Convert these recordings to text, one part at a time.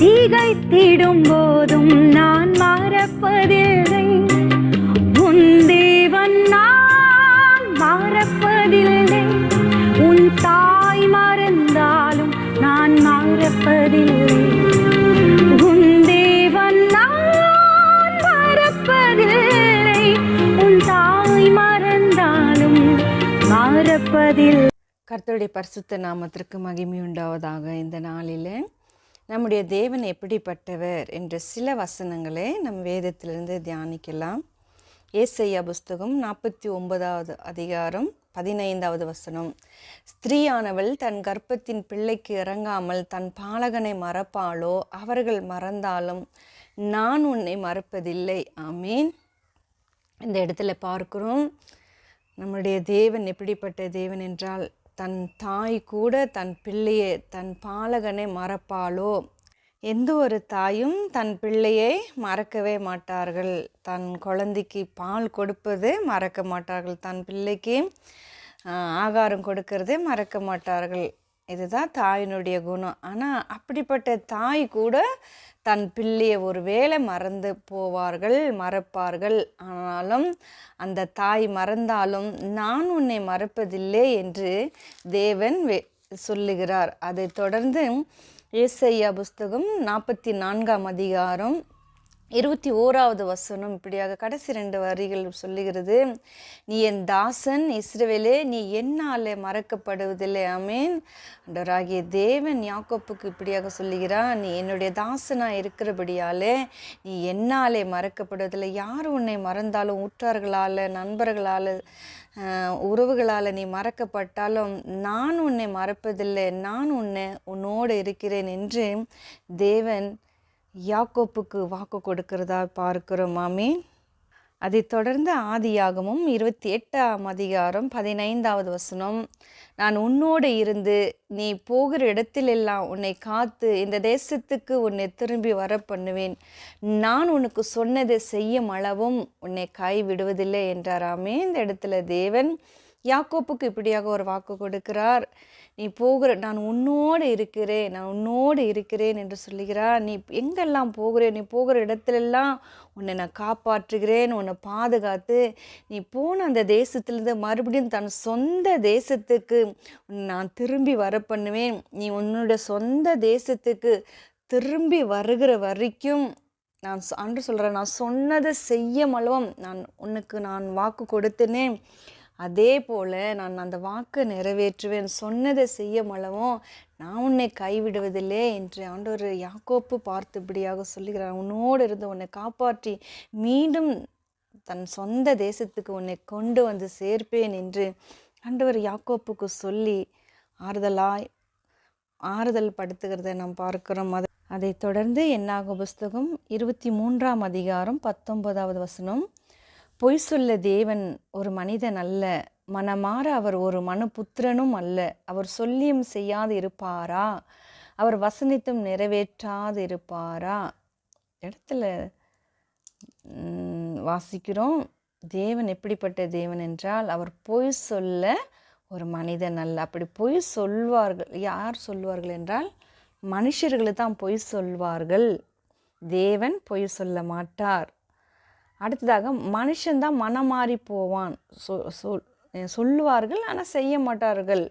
திகைத்திடும் போதும் நான் மறப்பதில்லை. உன் தேவன் நான் மறப்பதில்லை. உன் தாய் மறந்தாலும் நான் மறப்பதில்லை. உன் தேவன் நான் மறப்பதில்லை. உன் தாய் மறந்தாலும் மறப்பதில்லை. கர்த்தருடைய பரிசுத்த நாமத்திற்கு மகிமை உண்டாவதாக. இந்த நாளில் நம்முடைய தேவன் எப்படிப்பட்டவர் என்ற சில வசனங்களை நம் வேதத்திலிருந்து தியானிக்கலாம். ஏசாயா புஸ்தகம் 49வது அதிகாரம் 15வது வசனம். ஸ்திரீயானவள் தன் கர்ப்பத்தின் பிள்ளைக்கு இறங்காமல் தன் பாலகனை மறப்பாளோ? அவர்கள் மறந்தாலும் நான் உன்னை மறப்பதில்லை. ஆமீன். இந்த இடத்துல பார்க்கிறோம், நம்முடைய தேவன் எப்படிப்பட்ட தேவன் என்றால், தன் தாய் கூட தன் பிள்ளையை, தன் பாலகனை மறப்பாளோ? எந்த ஒரு தாயும் தன் பிள்ளையை மறக்கவே மாட்டார்கள். தன் குழந்தைக்கு பால் கொடுப்பது மறக்க மாட்டார்கள். தன் பிள்ளைக்கு ஆகாரம் கொடுக்கறதே மறக்க மாட்டார்கள். இதுதான் தாயினுடைய குணம். ஆனால் அப்படிப்பட்ட தாய் கூட தன் பிள்ளையை ஒரு வேளை மறந்து போவார்கள், மறப்பார்கள். ஆனாலும் அந்த தாய் மறந்தாலும் நான் உன்னை மறப்பதில்லை என்று தேவன் சொல்லுகிறார். அதை தொடர்ந்து ஏசாயா புஸ்தகம் 44ஆம் அதிகாரம் 21வது வசனம் இப்படியாக கடைசி 2 வரிகள் சொல்லுகிறது. நீ என் தாசன் இஸ்ரவேலே, நீ என்னாலே மறக்கப்படுவதில்லை. ஆமீன். ஆண்டவராகிய தேவன் யாக்கோப்புக்கு இப்படியாக சொல்லுகிறார், நீ என்னுடைய தாசனாக இருக்கிறபடியாலே நீ என்னாலே மறக்கப்படுவதில்லை. யார் உன்னை மறந்தாலும், ஊற்றார்களால், நண்பர்களால், உறவுகளால் நீ மறக்கப்பட்டாலும் நான் உன்னை மறப்பதில்லை. நான் உன்னோடு இருக்கிறேன் என்று தேவன் யாக்கோப்புக்கு வாக்கு கொடுக்கிறதா பார்க்கிறோம். ஆமீன். அதை தொடர்ந்து ஆதியாகமும் 28ஆம் அதிகாரம் 15வது வசனம். நான் உன்னோடு இருந்து நீ போகிற இடத்திலெல்லாம் உன்னை காத்து இந்த தேசத்துக்கு உன்னை திரும்பி வர பண்ணுவேன். நான் உனக்கு சொன்னதை செய்யும் அளவும் உன்னை கைவிடுவதில்லை என்றாராமே. இந்த இடத்துல தேவன் யாக்கோப்புக்கு இப்படியாக ஒரு வாக்கு கொடுக்கிறார். நீ நான் உன்னோடு இருக்கிறேன், நான் உன்னோடு இருக்கிறேன் என்று சொல்லுகிறார். நீ எங்கெல்லாம் போகிறேன், நீ போகிற இடத்துலெல்லாம் உன்னை நான் காப்பாற்றுகிறேன், உன்னை பாதுகாத்து நீ போன அந்த தேசத்திலிருந்து மறுபடியும் தன் சொந்த தேசத்துக்கு நான் திரும்பி வர பண்ணுவேன். நீ உன்னோட சொந்த தேசத்துக்கு திரும்பி வருகிற வரைக்கும் நான் அன்று சொல்கிறேன், நான் சொன்னதை செய்யும் அளவும் நான் வாக்கு கொடுத்தேனே, அதே போல் நான் அந்த வாக்கை நிறைவேற்றுவேன். சொன்னதை செய்யும் அளவும் நான் உன்னை கைவிடுவதில்லை என்று ஆண்டவர் யாக்கோப்பு பார்த்து இப்படியாக சொல்லுகிறார். உன்னோடு இருந்து உன்னை காப்பாற்றி மீண்டும் தன் சொந்த தேசத்துக்கு உன்னை கொண்டு வந்து சேர்ப்பேன் என்று ஆண்டவர் யாக்கோப்புக்கு சொல்லி ஆறுதல் படுத்துகிறத நாம் பார்க்கிறோம். அதை தொடர்ந்து என்னாகும் புஸ்தகம் 23ஆம் அதிகாரம் 19வது வசனம். பொய் சொல்ல தேவன் ஒரு மனிதன் அல்ல, மனமாற அவர் ஒரு மனுபுத்திரனும் அல்ல. அவர் சொல்லியும் செய்யாது இருப்பாரா? அவர் வசனித்தும் நிறைவேற்றாது இருப்பாரா? இடத்துல வாசிக்கிறோம், தேவன் எப்படிப்பட்ட தேவன் என்றால் அவர் பொய் சொல்ல ஒரு மனிதன் அல்ல. அப்படி பொய் சொல்வார்கள். யார் சொல்வார்கள் என்றால் மனுஷர்கள் தான் பொய் சொல்வார்கள். தேவன் பொய் சொல்ல மாட்டார். அடுத்ததாக மனுஷன்தான் மனம் மாறி போவான். சொல்லுவார்கள் ஆனால் செய்ய மாட்டார்கள்.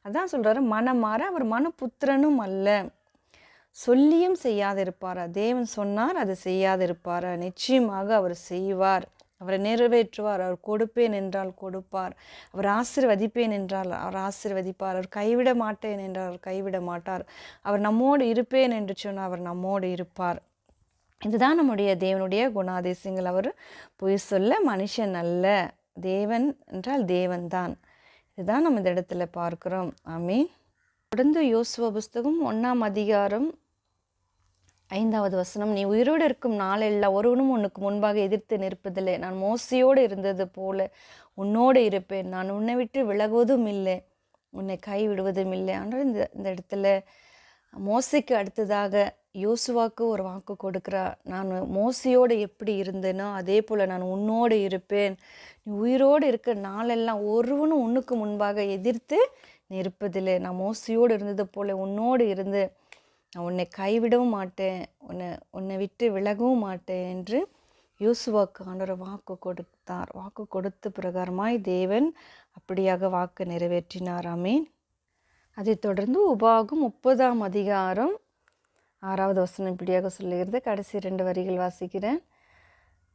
அதான் சொல்கிறாரு, மனம் மாற அவர் மனுபுத்திரனும் அல்ல, சொல்லியும் செய்யாதிருப்பாரா? தேவன் சொன்னார், அதை செய்யாதிருப்பாரா? நிச்சயமாக அவர் செய்வார், அவரை நிறைவேற்றுவார். அவர் கொடுப்பேன் என்றால் கொடுப்பார், அவர் ஆசீர்வதிப்பேன் என்றால் அவர் ஆசீர்வதிப்பார், அவர் கைவிட மாட்டேன் என்றால் அவர் கைவிட மாட்டார், அவர் நம்மோடு இருப்பேன் என்று சொன்னால் அவர் நம்மோடு இருப்பார். இதுதான் நம்முடைய தேவனுடைய குணாதிசயங்கள். அவர் பொய் சொல்ல மனுஷன் அல்ல, தேவன் என்றால் தேவன்தான். இதுதான் நம்ம இந்த இடத்துல பார்க்கிறோம். ஆமீன். தொடர்ந்து யோசுவா புஸ்தகம் 1ஆம் அதிகாரம் 5வது வசனம். நீ உயிரோடு இருக்கும் நாளெல்லாம் ஒருவனும் உனக்கு முன்பாக எதிர்த்து நிற்பதில்லை. நான் மோசையோடு இருந்தது போல உன்னோடு இருப்பேன். நான் உன்னை விட்டு விலகுவதும் இல்லை, உன்னை கைவிடுவதும் இல்லை. ஆனால் இந்த இடத்துல மோசைக்கு அடுத்ததாக யோசுவாவுக்கு ஒரு வாக்கு கொடுக்குறா. நான் மோசையோடு எப்படி இருந்தேனோ அதே போல் நான் உன்னோடு இருப்பேன். நீ உயிரோடு இருக்க நாளெல்லாம் ஒருவனும் உன்னுக்கு முன்பாக எதிர்த்து நிற்பதில்லை. நான் மோசையோடு இருந்தது போல் உன்னோடு இருந்து நான் உன்னை கைவிடவும் மாட்டேன், உன்னை விட்டு விலகவும் மாட்டேன் என்று யோசுவாக்கு ஆண்டவர் வாக்கு கொடுத்தார். வாக்கு கொடுத்த பிரகாரமாய் தேவன் அப்படியாக வாக்கு நிறைவேற்றினார். ஆமென். அதைத் தொடர்ந்து உபாகம் 30ஆம் அதிகாரம் 6வது வசனம் இப்படியாக சொல்லுகிறது. கடைசி 2 வரிகள் வாசிக்கிறேன்.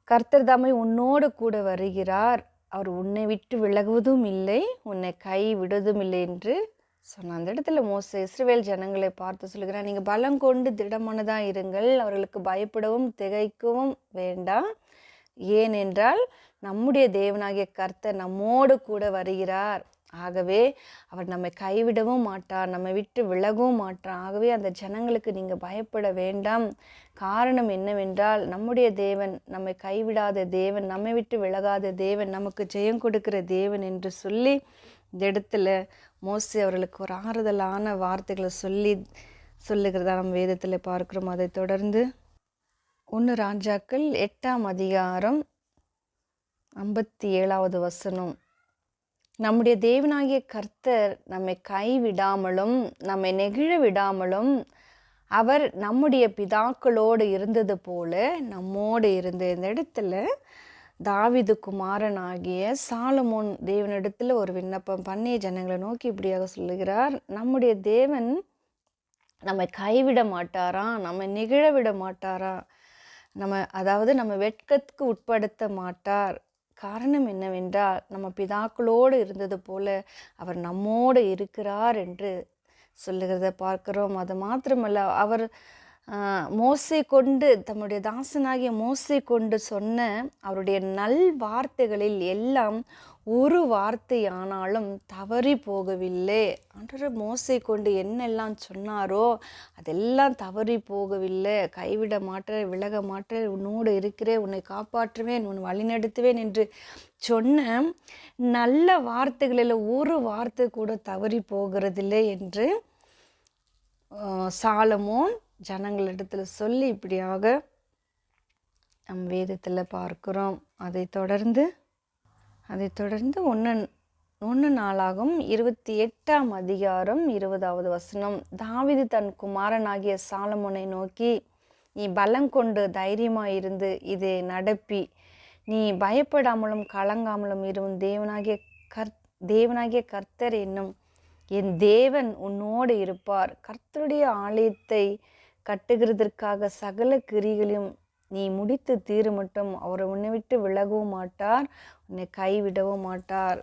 கர்த்தர் தாமே உன்னோடு கூட வருகிறார், அவர் உன்னை விட்டு விலகுவதும் இல்லை, உன்னை கை விடுவதும் இல்லை என்று சொன்னார். அந்த இடத்துல மோசே இஸ்ரவேல் ஜனங்களை பார்த்து சொல்லுகிறார், நீங்கள் பலம் கொண்டு திடமானதாக இருங்கள், அவர்களுக்கு பயப்படவும் திகைக்கவும் வேண்டாம். ஏனென்றால் நம்முடைய தேவனாகிய கர்த்தர் நம்மோடு கூட வருகிறார். ஆகவே அவர் நம்மை கைவிடவும் மாட்டார், நம்மை விட்டு விலகவும் மாட்டார். ஆகவே அந்த ஜனங்களுக்கு நீங்கள் பயப்பட வேண்டாம். காரணம் என்னவென்றால் நம்முடைய தேவன் நம்மை கைவிடாத தேவன், நம்மை விட்டு விலகாத தேவன், நமக்கு ஜெயம் கொடுக்கிற தேவன் என்று சொல்லி இந்த இடத்துல மோசே அவர்களுக்கு ஒரு ஆறுதலான வார்த்தைகளை சொல்லுகிறதா நம்ம வேதத்தில் பார்க்கிறோம். அதை தொடர்ந்து 1 ராஜாக்கள் 8ஆம் அதிகாரம் 57வது வசனம். நம்முடைய தேவனாகிய கர்த்தர் நம்மை கைவிடாமலும் நம்மை நெகிழ விடாமலும் அவர் நம்முடைய பிதாக்களோடு இருந்தது போல நம்மோடு இருந்த இந்த இடத்துல தாவீது குமாரனாகிய சாலமோன் தேவனிடத்தில் ஒரு விண்ணப்பம் பண்ணி ஜனங்களை நோக்கி இப்படியாக சொல்லுகிறார், நம்முடைய தேவன் நம்மை கைவிட மாட்டாரா, நம்மை நெகிழ விட மாட்டாரா, நம்ம வெட்கத்துக்கு உட்படுத்த மாட்டார். காரணம் என்னவென்றால் நம்ம பிதாக்களோடு இருந்தது போல அவர் நம்மோடு இருக்கிறார் என்று சொல்லுகிறத பார்க்கிறோம். அது மாத்திரமல்ல, அவர் மோசே கொண்டு தம்முடைய தாசனாகிய மோசே கொண்டு சொன்ன அவருடைய நல் வார்த்தைகளில் எல்லாம் ஒரு வார்த்தை ஆனாலும் தவறி போகவில்லை. ஆண்டவர் மோசே கொண்டு என்னெல்லாம் சொன்னாரோ அதெல்லாம் தவறி போகவில்லை. கைவிட மாட்டேன், விலக மாட்டேன், உன்னோடு இருக்கிறேன், உன்னை காப்பாற்றுவேன், உன்னை வழிநடத்துவேன் என்று சொன்ன நல்ல வார்த்தைகளில் ஒரு வார்த்தை கூட தவறி போகிறதில்லை என்று சாலமோன் ஜனங்களிடத்தில் சொல்லி இப்படியாக நம் வேதத்தில் பார்க்கிறோம். அதை தொடர்ந்து 1 நாளாகும் 28ஆம் அதிகாரம் 20வது வசனம். தாவீது தன் குமாரனாகிய சாலமோனை நோக்கி, நீ பலம் கொண்டு தைரியமாயிருந்து இதை நடப்பி, நீ பயப்படாமலும் கலங்காமலும் இரும். தேவனாகிய கர்த்தர் என்னும் என் தேவன் உன்னோடு இருப்பார். கர்த்தருடைய ஆலயத்தை கட்டுகிறதற்காக சகல கிரிகளையும் நீ முடித்து தீரு மட்டும் அவர் உன்னை விட்டு விலகவும் மாட்டார், உன்னை கைவிடவும் மாட்டார்.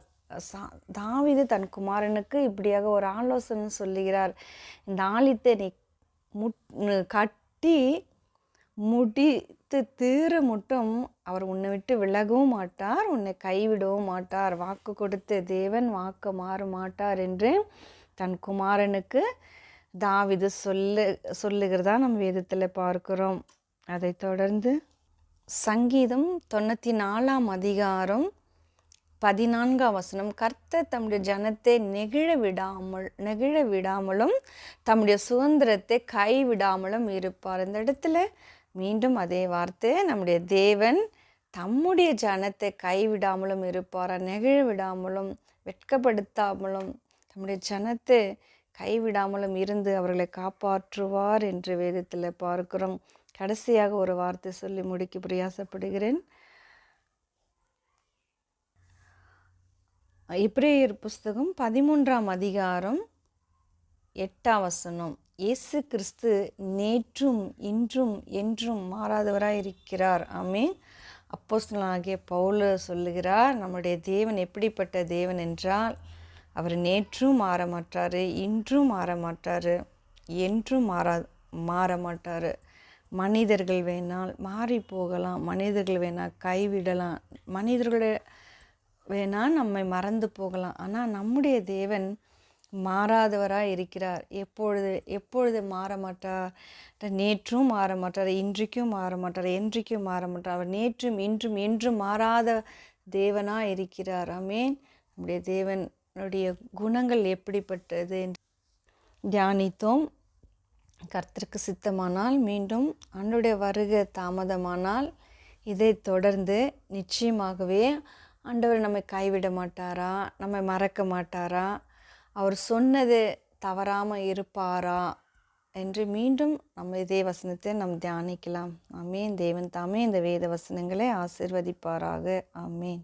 தாவீது தன் குமாரனுக்கு இப்படியாக ஒரு ஆலோசனை சொல்லுகிறார். இந்த ஆலயத்தை நீ கட்டி முடித்து தீர மட்டும் அவர் உன்னை விட்டு விலகவும் மாட்டார், உன்னை கைவிடவும் மாட்டார். வாக்கு கொடுத்த தேவன் வாக்கு மாற மாட்டார் என்று தன் குமாரனுக்கு தாவீது சொல்லுகிறதா நம்ம வேதத்தில் பார்க்கிறோம். அதை தொடர்ந்து சங்கீதம் 94ஆம் அதிகாரம் 14ஆம் வசனம். கர்த்தர் தம்முடைய ஜனத்தை நெகிழ விடாமலும் தம்முடைய சுதந்திரத்தை கைவிடாமலும் இருப்பார். இந்த இடத்துல மீண்டும் அதே வார்த்தை, நம்முடைய தேவன் தம்முடைய ஜனத்தை கைவிடாமலும் இருப்பார், நெகிழ விடாமலும் வெட்கப்படுத்தாமலும் தம்முடைய ஜனத்தை கைவிடாமலும் இருந்து அவர்களை காப்பாற்றுவார் என்று வேதத்தில் பார்க்கிறோம். கடைசியாக ஒரு வார்த்தை சொல்லி முடிக்க பிரயாசப்படுகிறேன். எபிரேயர் புஸ்தகம் 13ஆம் அதிகாரம் 8ஆம் வசனம். இயேசு கிறிஸ்து நேற்றும் இன்றும் என்றும் மாறாதவராய் இருக்கிறார். ஆமென். அப்போஸ்தலனாகிய பவுல் சொல்லுகிறார், நம்முடைய தேவன் எப்படிப்பட்ட தேவன் என்றால் அவர் நேற்றும் மாற மாட்டார், இன்றும் மாற மாட்டார், என்றும் மாற மாட்டார். மனிதர்கள் வேணால் மாறி போகலாம், மனிதர்கள் வேணால் கைவிடலாம், மனிதர்கள் வேணால் நம்மை மறந்து போகலாம். ஆனால் நம்முடைய தேவன் மாறாதவராக இருக்கிறார். எப்பொழுது மாற மாட்டார்? நேற்றும் மாற மாட்டார், இன்றைக்கும் மாற மாட்டார், என்றைக்கும் மாற மாட்டார். அவர் நேற்றும் இன்றும் என்றும் மாறாத தேவனாக இருக்கிறார். ஆமென். நம்முடைய தேவனுடைய குணங்கள் எப்படிப்பட்டது என்று தியானித்தோம். கர்த்தருக்கு சித்தமானால் மீண்டும் ஆண்டவருடைய வருகை தாமதமானால் இதை தொடர்ந்து நிச்சயமாகவே ஆண்டவர் நம்மை கைவிட மாட்டாரா, நம்மை மறக்க மாட்டாரா, அவர் சொன்னது தவறாமல் இருப்பாரா என்று மீண்டும் நம்ம இதே வசனத்தை நாம் தியானிக்கலாம். ஆமேன். தேவன் தாமே இந்த வேத வசனங்களை ஆசீர்வதிப்பாராக. ஆமேன்.